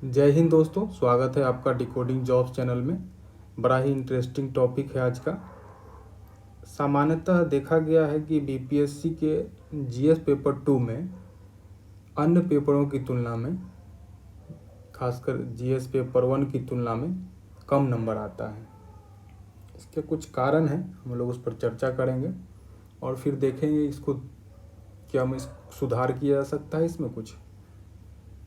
जय हिंद दोस्तों, स्वागत है आपका डिकोडिंग जॉब्स चैनल में। बड़ा ही इंटरेस्टिंग टॉपिक है आज का। सामान्यतः देखा गया है कि बीपीएससी के जीएस पेपर 2 में अन्य पेपरों की तुलना में, खासकर जीएस पेपर 1 की तुलना में कम नंबर आता है। इसके कुछ कारण हैं, हम लोग उस पर चर्चा करेंगे और फिर देखेंगे इसको क्या सुधार किया जा सकता है इसमें कुछ।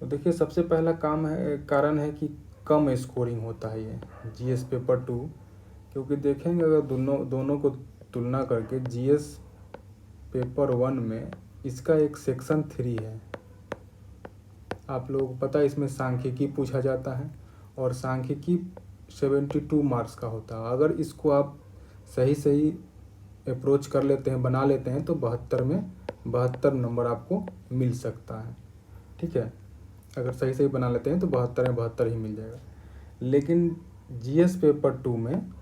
तो देखिए, सबसे पहला कारण है कि कम स्कोरिंग होता है ये जीएस पेपर 2, क्योंकि देखेंगे अगर दोनों को तुलना करके जीएस पेपर 1 में इसका एक सेक्शन 3 है। आप लोगों को पता है इसमें सांख्यिकी पूछा जाता है और सांख्यिकी 72 मार्क्स का होता है। अगर इसको आप सही अप्रोच कर लेते हैं, बना लेते हैं, तो 72 में 72 नंबर आपको मिल सकता है। ठीक है, अगर सही बना लेते हैं तो 72 में 72 ही मिल जाएगा। लेकिन जीएस पेपर 2 में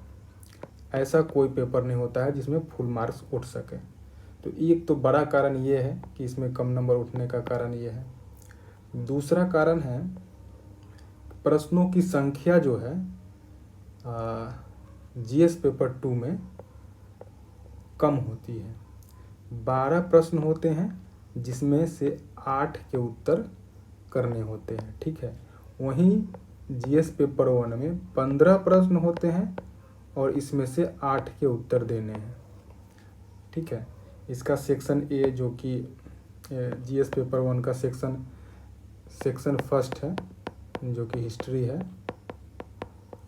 ऐसा कोई पेपर नहीं होता है जिसमें फुल मार्क्स उठ सके। तो एक तो बड़ा कारण ये है कि इसमें कम नंबर उठने का कारण ये है। दूसरा कारण है प्रश्नों की संख्या जो है जीएस पेपर 2 में कम होती है। 12 प्रश्न होते हैं जिसमें से 8 के उत्तर करने होते हैं। ठीक है, वहीं जीएस पेपर 1 में 15 प्रश्न होते हैं और इसमें से 8 के उत्तर देने हैं। ठीक है, इसका सेक्शन ए जो कि जीएस पेपर 1 का सेक्शन फर्स्ट है जो कि हिस्ट्री है,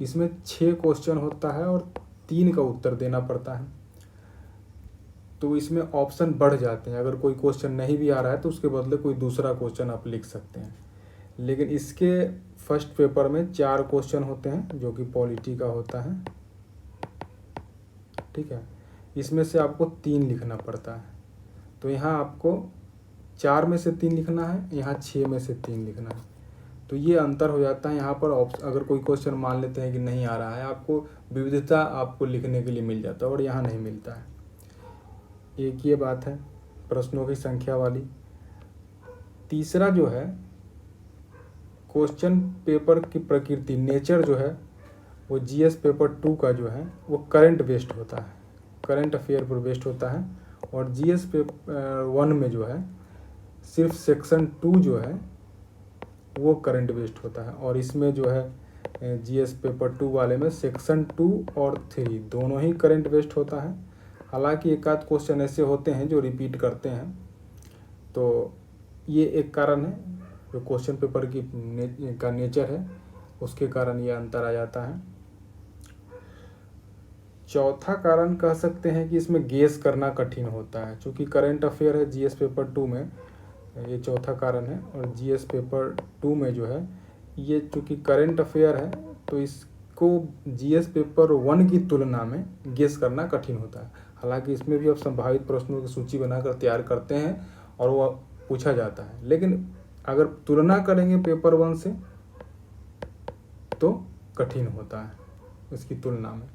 इसमें 6 क्वेश्चन होता है और 3 का उत्तर देना पड़ता है। तो इसमें ऑप्शन बढ़ जाते हैं। अगर कोई क्वेश्चन नहीं भी आ रहा है तो उसके बदले कोई दूसरा क्वेश्चन आप लिख सकते हैं। लेकिन इसके फर्स्ट पेपर में 4 क्वेश्चन होते हैं जो कि पॉलिटी का होता है। ठीक है, इसमें से आपको 3 लिखना पड़ता है। तो यहाँ आपको 4 में से 3 लिखना है, यहाँ 6 में से 3 लिखना है। तो ये अंतर हो जाता है। यहाँ पर अगर कोई क्वेश्चन मान लेते हैं कि नहीं आ रहा है, आपको विविधता आपको लिखने के लिए मिल जाता है और यहाँ नहीं मिलता है। एक ये बात है प्रश्नों की संख्या वाली। तीसरा जो है, क्वेश्चन पेपर की प्रकृति, नेचर जो है वो जीएस पेपर 2 का जो है वो करंट बेस्ड होता है, करंट अफेयर पर बेस्ड होता है। और जीएस पेपर 1 में जो है सिर्फ सेक्शन 2 जो है वो करंट बेस्ड होता है। और इसमें जो है जीएस पेपर 2 वाले में सेक्शन 2 और 3 दोनों ही करंट बेस्ड होता है। हालांकि एक आध क्वेश्चन ऐसे होते हैं जो रिपीट करते हैं। तो ये एक कारण है, जो क्वेश्चन पेपर का नेचर है उसके कारण ये अंतर आ जाता है। चौथा कारण कह सकते हैं कि इसमें गेस करना कठिन होता है। चूँकि करंट अफेयर है जीएस पेपर 2 में, ये चौथा कारण है। और जीएस पेपर 2 में जो है ये चूँकि करंट अफेयर है तो इसको जीएस पेपर 1 की तुलना में गेस करना कठिन होता है। हालांकि इसमें भी अब संभावित प्रश्नों की सूची बनाकर तैयार करते हैं और वो पूछा जाता है, लेकिन अगर तुलना करेंगे पेपर 1 से तो कठिन होता है इसकी तुलना में।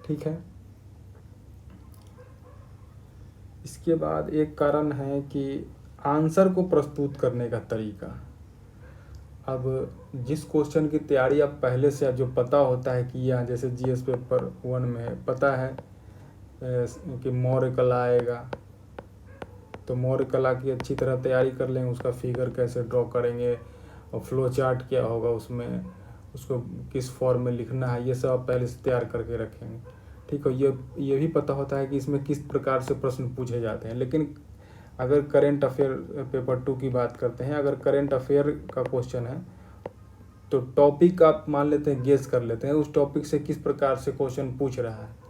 ठीक है, इसके बाद एक कारण है कि आंसर को प्रस्तुत करने का तरीका। अब जिस क्वेश्चन की तैयारी आप पहले से जो पता होता है कि यहाँ जैसे जीएस पेपर 1 में पता है कि मौर्य कला आएगा, तो मौर्य कला की अच्छी तरह तैयारी कर लेंगे, उसका फिगर कैसे ड्रॉ करेंगे और फ्लो चार्ट क्या होगा उसमें, उसको किस फॉर्म में लिखना है, ये सब आप पहले से तैयार करके रखेंगे। ठीक है, ये भी पता होता है कि इसमें किस प्रकार से प्रश्न पूछे जाते हैं। लेकिन अगर करेंट अफेयर पेपर 2 की बात करते हैं, अगर करेंट अफेयर का क्वेश्चन है तो टॉपिक आप मान लेते हैं, गेस कर लेते हैं उस टॉपिक से किस प्रकार से क्वेश्चन पूछ रहा है।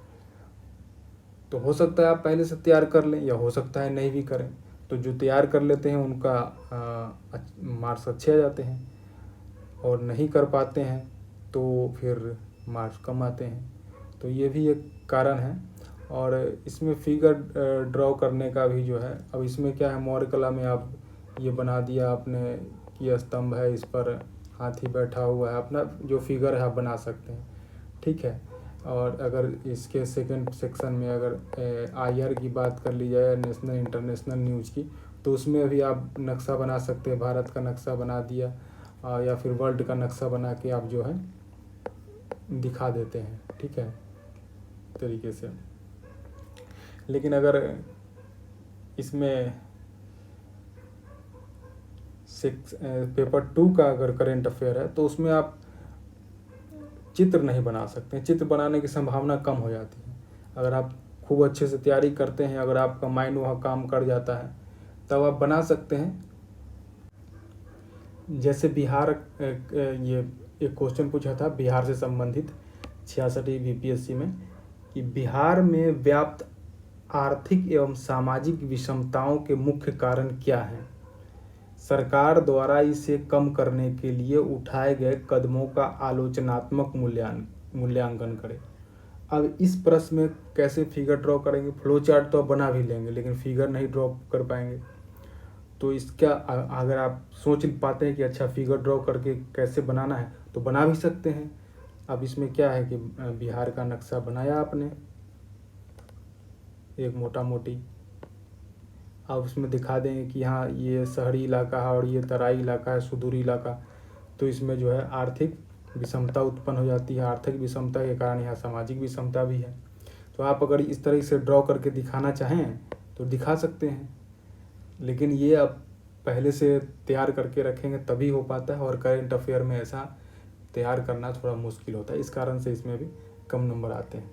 तो हो सकता है आप पहले से तैयार कर लें या हो सकता है नहीं भी करें। तो जो तैयार कर लेते हैं उनका मार्क्स अच्छे आ जाते हैं, और नहीं कर पाते हैं तो फिर मार्क्स कम आते हैं। तो ये भी एक कारण है। और इसमें फिगर ड्रॉ करने का भी जो है, अब इसमें क्या है, मौर्य कला में आप ये बना दिया आपने कि स्तंभ है, इस पर हाथी बैठा हुआ है, अपना जो फिगर है आप बना सकते हैं। ठीक है, और अगर इसके सेकंड सेक्शन में अगर आईआर की बात कर ली जाए, नेशनल इंटरनेशनल न्यूज़ की, तो उसमें भी आप नक्शा बना सकते हैं, भारत का नक्शा बना दिया या फिर वर्ल्ड का नक्शा बना के आप जो है दिखा देते हैं, ठीक है, तरीके से। लेकिन अगर इसमें पेपर 2 का अगर करेंट अफेयर है तो उसमें आप चित्र नहीं बना सकते हैं, चित्र बनाने की संभावना कम हो जाती है। अगर आप खूब अच्छे से तैयारी करते हैं, अगर आपका माइंड वहाँ काम कर जाता है, तब आप बना सकते हैं। जैसे बिहार, ये एक क्वेश्चन पूछा था बिहार से संबंधित 66वीं बीपीएससी में, कि बिहार में व्याप्त आर्थिक एवं सामाजिक विषमताओं के मुख्य कारण क्या हैं, सरकार द्वारा इसे कम करने के लिए उठाए गए कदमों का आलोचनात्मक मूल्यांकन करें। अब इस प्रश्न में कैसे फिगर ड्रॉ करेंगे? फ्लो चार्ट तो आप बना भी लेंगे लेकिन फिगर नहीं ड्रॉ कर पाएंगे। तो इसका अगर आप सोच पाते हैं कि अच्छा फिगर ड्रॉ करके कैसे बनाना है तो बना भी सकते हैं। अब इसमें क्या है कि बिहार का नक्शा बनाया आपने एक मोटा मोटी, अब उसमें दिखा देंगे कि हाँ ये शहरी इलाका है और ये तराई इलाका है, सुदूरी इलाका। तो इसमें जो है आर्थिक विषमता उत्पन्न हो जाती है, आर्थिक विषमता के कारण यहाँ सामाजिक विषमता भी है। तो आप अगर इस तरह से ड्रॉ करके दिखाना चाहें तो दिखा सकते हैं, लेकिन ये आप पहले से तैयार करके रखेंगे तभी हो पाता है, और करेंट अफेयर में ऐसा तैयार करना थोड़ा मुश्किल होता है, इस कारण से इसमें भी कम नंबर आते हैं।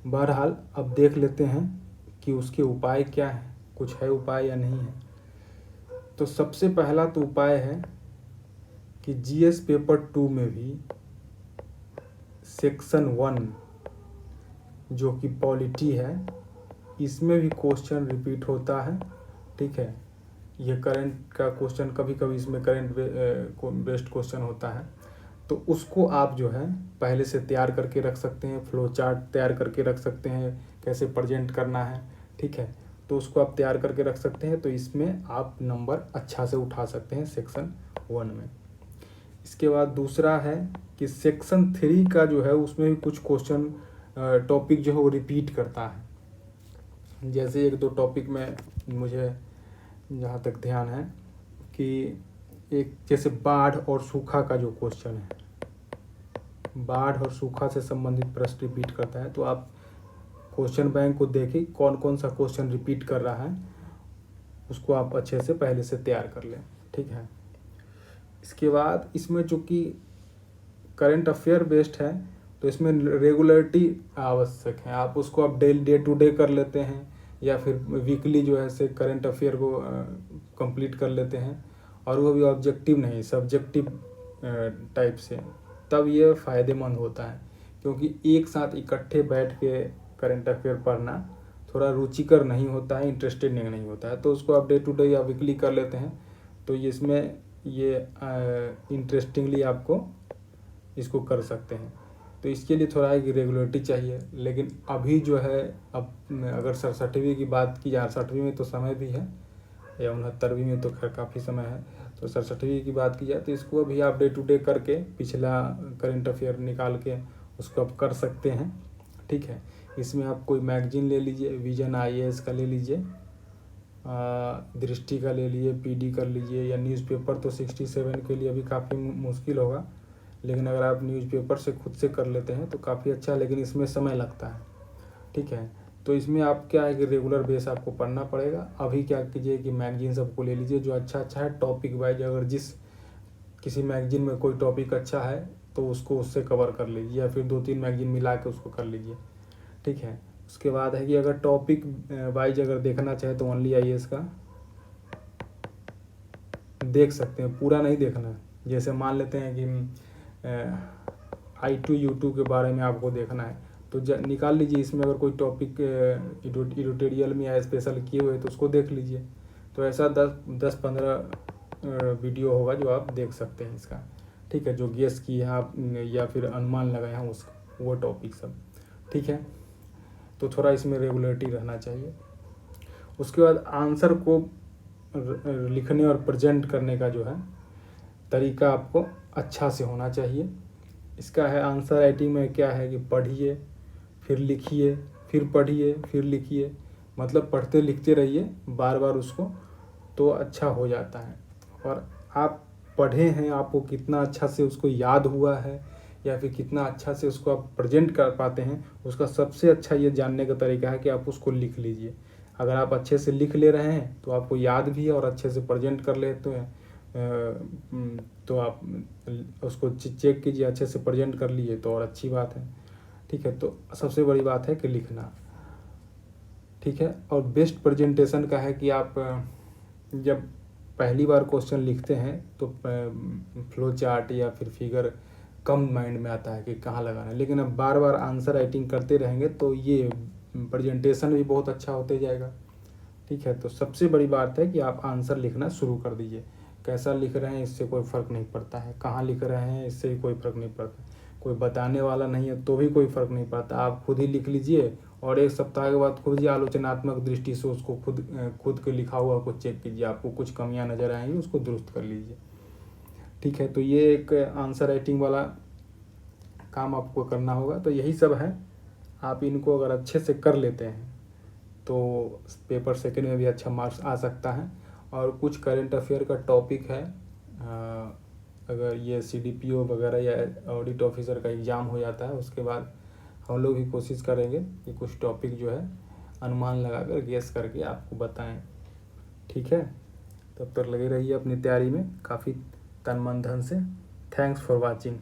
बहरहाल अब देख लेते हैं कि उसके उपाय क्या हैं, कुछ है उपाय या नहीं है। तो सबसे पहला तो उपाय है कि जीएस पेपर 2 में भी सेक्शन 1 जो कि पॉलिटी है, इसमें भी क्वेश्चन रिपीट होता है, ठीक है। ये करंट का क्वेश्चन, कभी कभी इसमें करंट बेस्ड क्वेश्चन होता है, तो उसको आप जो है पहले से तैयार करके रख सकते हैं, फ्लो चार्ट तैयार करके रख सकते हैं कैसे प्रेजेंट करना है, ठीक है। तो उसको आप तैयार करके रख सकते हैं, तो इसमें आप नंबर अच्छा से उठा सकते हैं सेक्शन 1 में। इसके बाद दूसरा है कि सेक्शन 3 का जो है उसमें भी कुछ क्वेश्चन टॉपिक जो है वो रिपीट करता है। जैसे एक दो टॉपिक में मुझे जहाँ तक ध्यान है कि एक जैसे बाढ़ और सूखा का जो क्वेश्चन है, बाढ़ और सूखा से संबंधित प्रश्न रिपीट करता है, तो आप क्वेश्चन बैंक को देखें कौन कौन सा क्वेश्चन रिपीट कर रहा है, उसको आप अच्छे से पहले से तैयार कर लें, ठीक है। इसके बाद इसमें चूँकि करंट अफेयर बेस्ड है तो इसमें रेगुलरिटी आवश्यक है। आप उसको आप डे टू डे कर लेते हैं या फिर वीकली जो है से करंट अफेयर को कंप्लीट कर लेते हैं, और वो भी ऑब्जेक्टिव नहीं सब्जेक्टिव टाइप से, तब ये फ़ायदेमंद होता है। क्योंकि एक साथ इकट्ठे बैठ के करंट अफेयर पढ़ना थोड़ा रुचिकर नहीं होता है, इंटरेस्टेड नहीं होता है। तो उसको आप डे टू डे या वीकली कर लेते हैं तो इसमें ये इंटरेस्टिंगली आपको इसको कर सकते हैं। तो इसके लिए थोड़ा एक रेगुलरिटी चाहिए। लेकिन अभी जो है, अब अगर 67वीं की बात की जाए, 68वीं में तो समय भी है, या 69वीं में तो खैर काफ़ी समय है, तो 67वीं की बात की जाए तो इसको अभी आप डे टू डे करके पिछला करंट अफेयर निकाल के उसको आप कर सकते हैं, ठीक है। इसमें आप कोई मैगजीन ले लीजिए, विजन IAS का ले लीजिए, दृष्टि का ले लीजिए, PD कर लीजिए, या न्यूज़पेपर तो 67 के लिए अभी काफ़ी मुश्किल होगा, लेकिन अगर आप न्यूज़पेपर से खुद से कर लेते हैं तो काफ़ी अच्छा, लेकिन इसमें समय लगता है, ठीक है। तो इसमें आप क्या है कि रेगुलर बेस आपको पढ़ना पड़ेगा। अभी क्या कीजिए कि मैगजीन सबको ले लीजिए जो अच्छा है टॉपिक वाइज, अगर जिस किसी मैगजीन में कोई टॉपिक अच्छा है तो उसको उससे कवर कर लीजिए, या फिर 2-3 मैगजीन मिला के उसको कर लीजिए, ठीक है। उसके बाद है कि अगर टॉपिक वाइज अगर देखना चाहे तो ओनली IAS का देख सकते हैं, पूरा नहीं देखना है। जैसे मान लेते हैं कि I2 U2 के बारे में आपको देखना है तो निकाल लीजिए, इसमें अगर कोई टॉपिक एडिटोरियल में या स्पेशल किए हुए तो उसको देख लीजिए। तो ऐसा 10-15 वीडियो होगा जो आप देख सकते हैं इसका, ठीक है, जो गेस किए हैं आप या फिर अनुमान लगाए हैं उस वो टॉपिक सब, ठीक है। तो थोड़ा इसमें रेगुलरिटी रहना चाहिए। उसके बाद आंसर को लिखने और प्रेजेंट करने का जो है तरीका आपको अच्छा से होना चाहिए। इसका है आंसर राइटिंग में क्या है कि पढ़िए, फिर लिखिए, फिर पढ़िए, फिर लिखिए, मतलब पढ़ते लिखते रहिए बार बार उसको, तो अच्छा हो जाता है। और आप पढ़े हैं, आपको कितना अच्छा से उसको याद हुआ है, या फिर कितना अच्छा से उसको आप प्रेजेंट कर पाते हैं, उसका सबसे अच्छा ये जानने का तरीका है कि आप उसको लिख लीजिए। अगर आप अच्छे से लिख ले रहे हैं तो आपको याद भी है और अच्छे से प्रेजेंट कर लेते हैं, तो आप उसको चेक कीजिए, अच्छे से प्रेजेंट कर लिए तो और अच्छी बात है। ठीक है, तो सबसे बड़ी बात है कि लिखना। ठीक है, और बेस्ट प्रेजेंटेशन का है कि आप जब पहली बार क्वेश्चन लिखते हैं तो फ्लो चार्ट या फिर फिगर कम माइंड में आता है कि कहाँ लगाना है, लेकिन अब बार बार आंसर राइटिंग करते रहेंगे तो ये प्रेजेंटेशन भी बहुत अच्छा होते जाएगा। ठीक है, तो सबसे बड़ी बात है कि आप आंसर लिखना शुरू कर दीजिए। कैसा लिख रहे हैं इससे कोई फ़र्क नहीं पड़ता है, कहाँ लिख रहे हैं इससे भी कोई फ़र्क नहीं पड़ता, कोई बताने वाला नहीं है तो भी कोई फ़र्क नहीं पड़ता। आप खुद ही लिख लीजिए और एक सप्ताह के बाद खुद ही आलोचनात्मक दृष्टि से उसको खुद के लिखा हुआ को चेक कीजिए, आपको कुछ कमियां नज़र आएंगी उसको दुरुस्त कर लीजिए। ठीक है, तो ये एक आंसर राइटिंग वाला काम आपको करना होगा। तो यही सब है, आप इनको अगर अच्छे से कर लेते हैं तो पेपर सेकंड में भी अच्छा मार्क्स आ सकता है। और कुछ करंट अफेयर का टॉपिक है, अगर ये CDPO वगैरह या ऑडिट ऑफिसर का एग्ज़ाम हो जाता है उसके बाद हम लोग भी कोशिश करेंगे कि कुछ टॉपिक जो है अनुमान लगाकर गेस करके आपको बताएं। ठीक है, तब तक लगे रहिए अपनी तैयारी में काफ़ी तन मन धन से। Thanks for watching.